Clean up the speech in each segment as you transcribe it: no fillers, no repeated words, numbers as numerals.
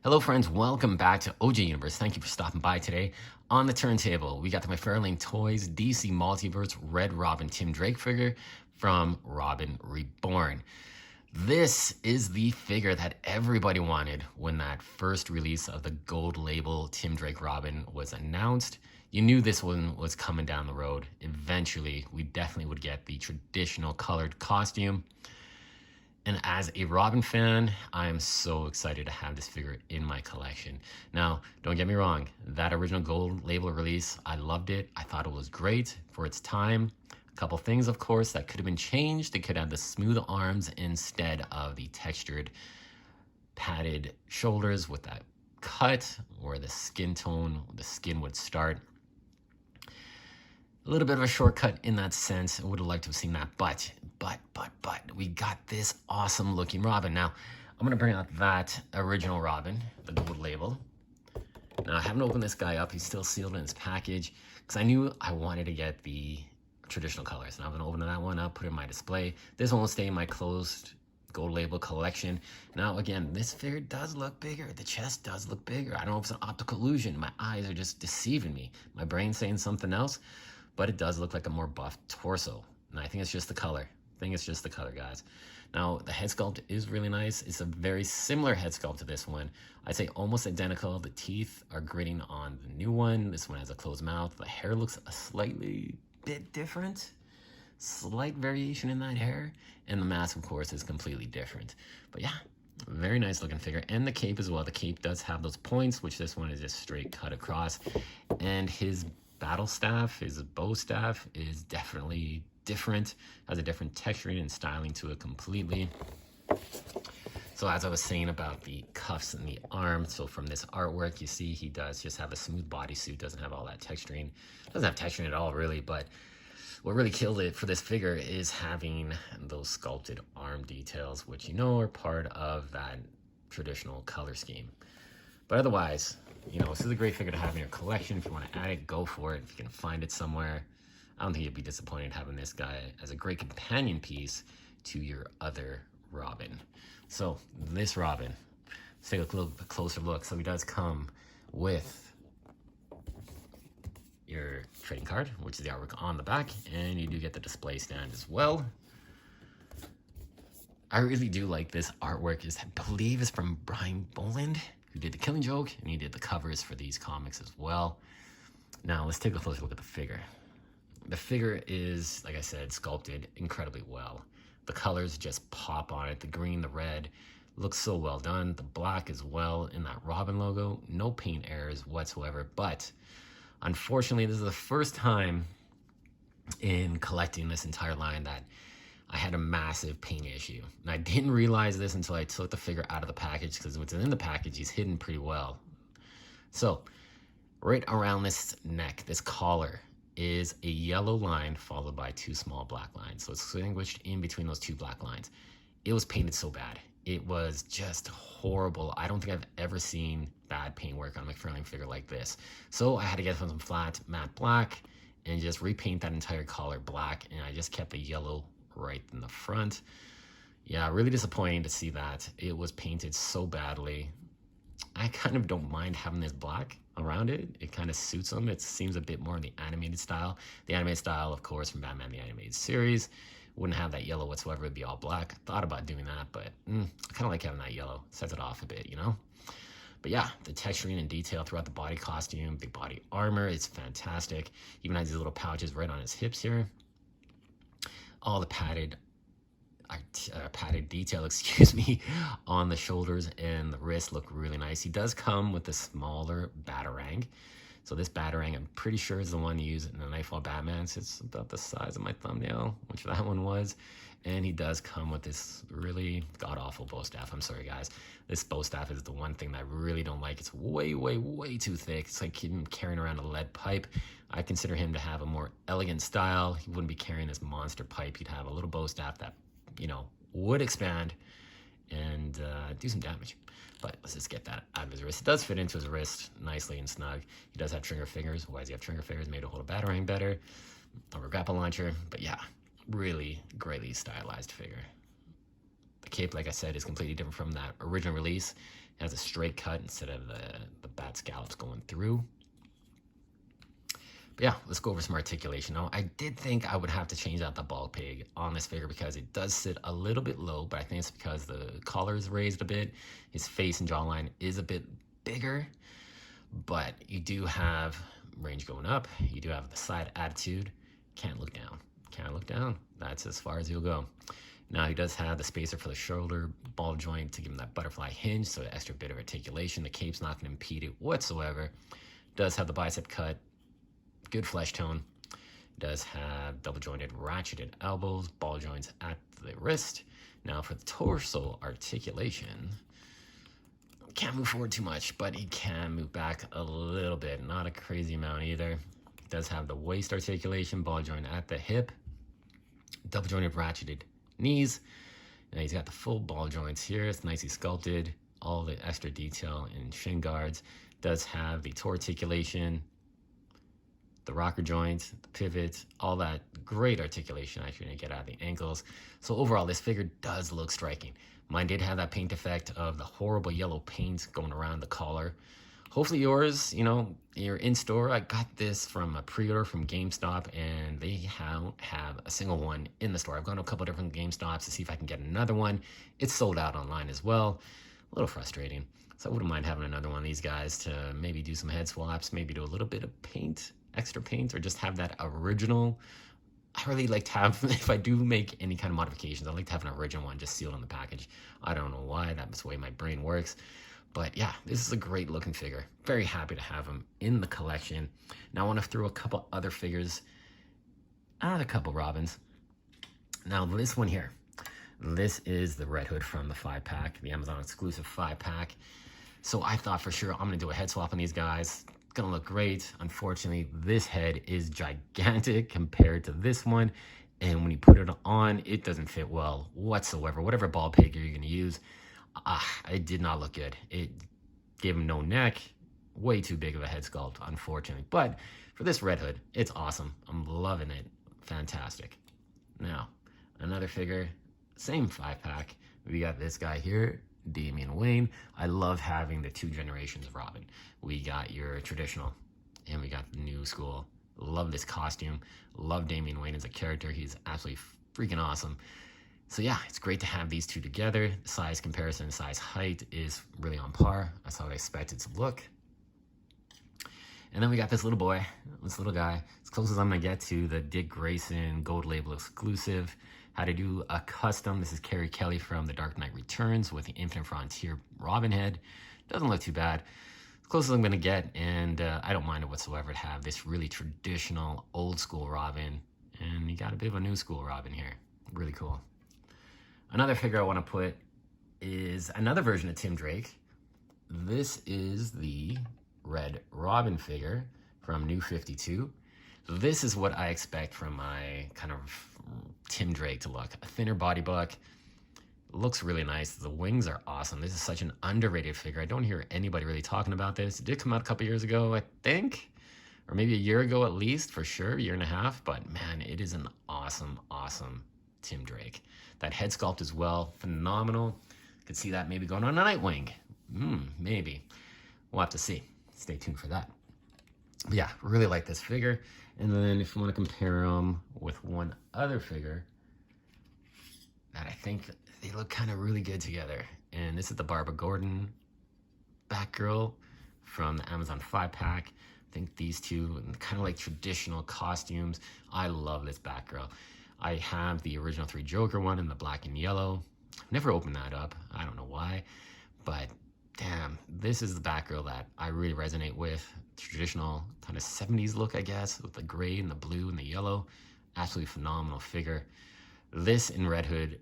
Hello friends, welcome back to OJ Universe. Thank you for stopping by today. On the turntable, we got the Mcfarlane Toys DC Multiverse Red Robin Tim Drake figure from Robin Reborn. This is the figure that everybody wanted when that first release of the gold label Tim Drake Robin was announced. You knew this one was coming down the road. Eventually, we definitely would get the traditional colored costume. And as a Robin fan, I am so excited to have this figure in my collection. Now, don't get me wrong, that original gold label release, I loved it. I thought it was great for its time. A couple things, of course, that could have been changed. It could have the smooth arms instead of the textured padded shoulders with that cut where the skin tone, the skin would start. A little bit of a shortcut in that sense. I would have liked to have seen that, but we got this awesome looking Robin. Now, I'm gonna bring out that original Robin, the gold label. Now, I haven't opened this guy up. He's still sealed in his package because I knew I wanted to get the traditional colors. And I'm gonna open that one up, put it in my display. This one will stay in my closed gold label collection. Now, again, this figure does look bigger. The chest does look bigger. I don't know if it's an optical illusion. My eyes are just deceiving me. My brain's saying something else. But it does look like a more buffed torso. And I think it's just the color. Guys. Now, the head sculpt is really nice. It's a very similar head sculpt to this one. I'd say almost identical. The teeth are gritting on the new one. This one has a closed mouth. The hair looks a slightly bit different. Slight variation in that hair. And the mask, of course, is completely different. But yeah, very nice looking figure. And the cape as well. The cape does have those points, which this one is just straight cut across. And his battle staff, his bow staff, is definitely different, has a different texturing and styling to it completely. So as I was saying about the cuffs and the arm, so from this artwork, you see he does just have a smooth bodysuit, doesn't have all that texturing, doesn't have texturing at all really, but what really killed it for this figure is having those sculpted arm details, which are part of that traditional color scheme. But otherwise, this is a great figure to have in your collection. If you want to add it, go for it. If you can find it somewhere, I don't think you'd be disappointed having this guy as a great companion piece to your other Robin. So this Robin, let's take a little bit closer look. So he does come with your trading card, which is the artwork on the back, and you do get the display stand as well. I really do like this artwork. I believe is from Brian Boland, who did The Killing Joke, and he did the covers for these comics as well. Now, let's take a closer look at the figure. The figure is, like I said, sculpted incredibly well. The colors just pop on it. The green, the red, looks so well done. The black as well in that Robin logo. No paint errors whatsoever, but unfortunately, this is the first time in collecting this entire line that I had a massive paint issue. And I didn't realize this until I took the figure out of the package, because what's in the package is hidden pretty well. So right around this neck, this collar, is a yellow line followed by two small black lines. So it's distinguished in between those two black lines. It was painted so bad. It was just horrible. I don't think I've ever seen bad paint work on a Mcfarlane figure like this. So I had to get some flat matte black and just repaint that entire collar black. And I just kept the yellow right in the front. Yeah, really disappointing to see that. It was painted so badly. I kind of don't mind having this black around it. It kind of suits them. It seems a bit more in the animated style. The animated style, of course, from Batman the Animated Series, wouldn't have that yellow whatsoever. It'd be all black. I thought about doing that, but I kind of like having that yellow. Sets it off a bit, But yeah, the texturing and detail throughout the body costume, the body armor, it's fantastic. Even has these little pouches right on his hips here. All the padded detail, on the shoulders and the wrist look really nice. He does come with a smaller batarang. So this batarang, I'm pretty sure, is the one used in the Nightfall Batman. So it's about the size of my thumbnail, which that one was. And he does come with this really god-awful bow staff. I'm sorry, guys. This bow staff is the one thing that I really don't like. It's way, way, way too thick. It's like him carrying around a lead pipe. I consider him to have a more elegant style. He wouldn't be carrying this monster pipe. He'd have a little bow staff that, would expand and do some damage. But let's just get that out of his wrist. It does fit into his wrist nicely and snug. He does have trigger fingers. Why does he have trigger fingers? Made to hold a batarang better. Or a grapple launcher. But yeah, really greatly stylized figure. The cape, like I said, is completely different from that original release. It has a straight cut instead of the bat scallops going through. But yeah, let's go over some articulation. Now, I did think I would have to change out the bald pig on this figure because it does sit a little bit low, but I think it's because the collar is raised a bit. His face and jawline is a bit bigger, but you do have range going up. You do have the side attitude. Can't look down. Can't look down. That's as far as you'll go. Now, he does have the spacer for the shoulder ball joint to give him that butterfly hinge, so an extra bit of articulation. The cape's not going to impede it whatsoever. Does have the bicep cut. Good flesh tone. Does have double jointed ratcheted elbows, ball joints at the wrist. Now for the torso articulation, can't move forward too much, but he can move back a little bit. Not a crazy amount either. Does have the waist articulation, ball joint at the hip, double jointed ratcheted knees. Now he's got the full ball joints here. It's nicely sculpted. All the extra detail in shin guards. Does have the toe articulation, the rocker joints, the pivots, all that great articulation actually to get out of the ankles. So overall, this figure does look striking. Mine did have that paint effect of the horrible yellow paint going around the collar. Hopefully yours, you're in store. I got this from a pre-order from GameStop, and they have a single one in the store. I've gone to a couple different GameStops to see if I can get another one. It's sold out online as well. A little frustrating. So I wouldn't mind having another one of these guys to maybe do some head swaps, maybe do a little bit of paint, extra paint, or just have that original. I really like to have, if I do make any kind of modifications, I like to have an original one just sealed on the package. I don't know why, that's the way my brain works. But yeah, this is a great looking figure. Very happy to have him in the collection. Now I want to throw a couple other figures, a couple Robins. Now this one here, this is the Red Hood from the 5-pack, the Amazon exclusive 5-pack. So I thought for sure I'm going to do a head swap on these guys. Gonna look great. Unfortunately, this head is gigantic compared to this one, and when you put it on, it doesn't fit well whatsoever. Whatever ball pig you're gonna use, it did not look good. It gave him no neck, way too big of a head sculpt, unfortunately. But for this Red Hood, it's awesome. I'm loving it. Fantastic. Now, another figure, same 5-pack. We got this guy here, Damian Wayne. I love having the two generations of Robin. We got your traditional and we got the new school. Love this costume. Love Damian Wayne as a character. He's absolutely freaking awesome. So yeah, it's great to have these two together. The size comparison, size height is really on par. That's how I expect it to look. And then we got this little boy, this little guy, as close as I'm gonna get to the Dick Grayson Gold Label exclusive. How to do a custom. This is Carrie Kelly from The Dark Knight Returns with the Infinite Frontier Robin head. Doesn't look too bad. As close as I'm gonna get, and I don't mind it whatsoever to have this really traditional old school Robin, and you got a bit of a new school Robin here. Really cool. Another figure I want to put is another version of Tim Drake. This is the Red Robin figure from New 52. This is what I expect from my kind of Tim Drake to look. A thinner body buck. Looks really nice. The wings are awesome. This is such an underrated figure. I don't hear anybody really talking about this. It did come out a couple years ago, I think. Or maybe a year ago at least, for sure. 1.5 years. But man, it is an awesome, awesome Tim Drake. That head sculpt as well. Phenomenal. Could see that maybe going on a Nightwing. Maybe. We'll have to see. Stay tuned for that. But yeah, really like this figure. And then if you want to compare them with one other figure that I think they look kind of really good together. And this is the Barbara Gordon Batgirl from the Amazon 5-pack. I think these two, kind of like traditional costumes. I love this Batgirl. I have the original 3 Joker one in the black and yellow. Never opened that up. I don't know why. But damn, this is the Batgirl that I really resonate with. Traditional kind of 70s look, I guess, with the gray and the blue and the yellow. Absolutely phenomenal figure. This in Red Hood,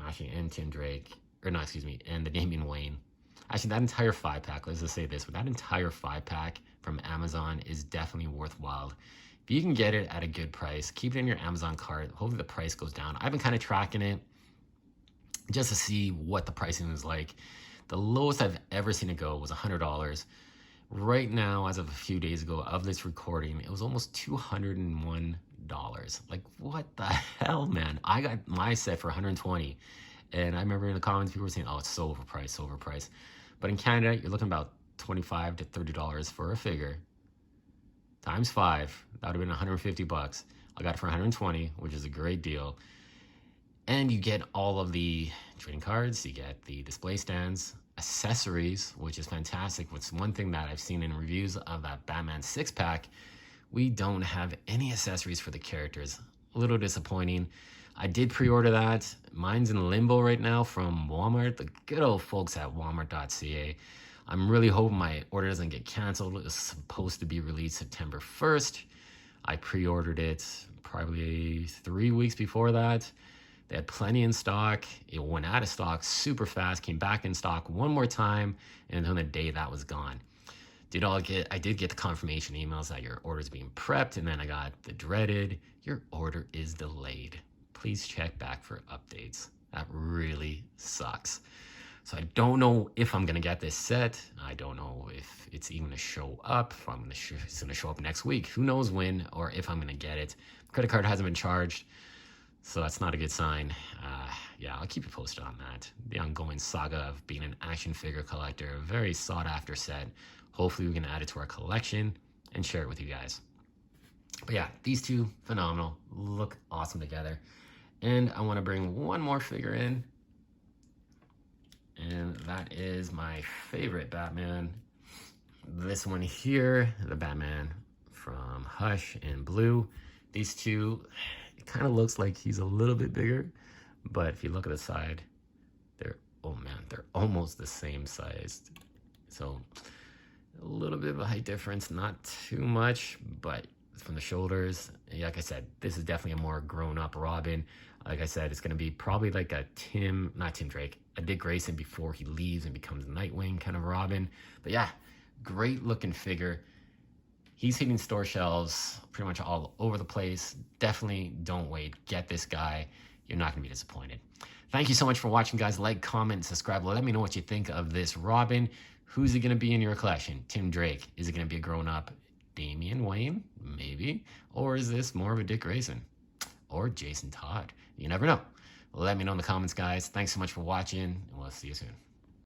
actually, and Tim Drake, or no, excuse me, and the Damian Wayne. Actually, that entire 5-pack, let's just say this, but that entire 5-pack from Amazon is definitely worthwhile. If you can get it at a good price, keep it in your Amazon cart. Hopefully the price goes down. I've been kind of tracking it just to see what the pricing is like. The lowest I've ever seen it go was $100. Right now, as of a few days ago of this recording, it was almost $201. Like, what the hell, man? I got my set for $120. And I remember in the comments, people were saying, oh, it's so overpriced, so overpriced. But in Canada, you're looking about $25 to $30 for a figure. Times 5, that would have been 150 bucks. I got it for 120, which is a great deal. And you get all of the trading cards, you get the display stands, accessories, which is fantastic. What's one thing that I've seen in reviews of that Batman 6-pack, we don't have any accessories for the characters. A little disappointing. I did pre-order that. Mine's in limbo right now from Walmart, the good old folks at walmart.ca. I'm really hoping my order doesn't get canceled. It was supposed to be released September 1st. I pre-ordered it probably 3 weeks before that. They had plenty in stock. It went out of stock super fast, came back in stock one more time, and on the day that was gone. I did get the confirmation emails that your order is being prepped, and then I got the dreaded, your order is delayed. Please check back for updates. That really sucks. So I don't know if I'm gonna get this set. I don't know if it's even gonna show up, if it's gonna show up next week. Who knows when or if I'm gonna get it. Credit card hasn't been charged, so that's not a good sign. Yeah, I'll keep you posted on that. The ongoing saga of being an action figure collector, a very sought after set. Hopefully we can add it to our collection and share it with you guys. But yeah, these two, phenomenal, look awesome together. And I wanna bring one more figure in, and that is my favorite Batman. This one here, the Batman from Hush in blue. These two, it kind of looks like he's a little bit bigger, but if you look at the side, they're almost the same size. So a little bit of a height difference, not too much, but from the shoulders, like I said, this is definitely a more grown-up Robin. Like I said, it's going to be probably like a a Dick Grayson before he leaves and becomes Nightwing kind of Robin. But yeah, great looking figure. He's hitting store shelves pretty much all over the place. Definitely don't wait. Get this guy. You're not going to be disappointed. Thank you so much for watching, guys. Like, comment, subscribe. Let me know what you think of this Robin. Who's it going to be in your collection? Tim Drake. Is it going to be a grown-up Damian Wayne? Maybe. Or is this more of a Dick Grayson? Or Jason Todd? You never know. Let me know in the comments, guys. Thanks so much for watching, and we'll see you soon.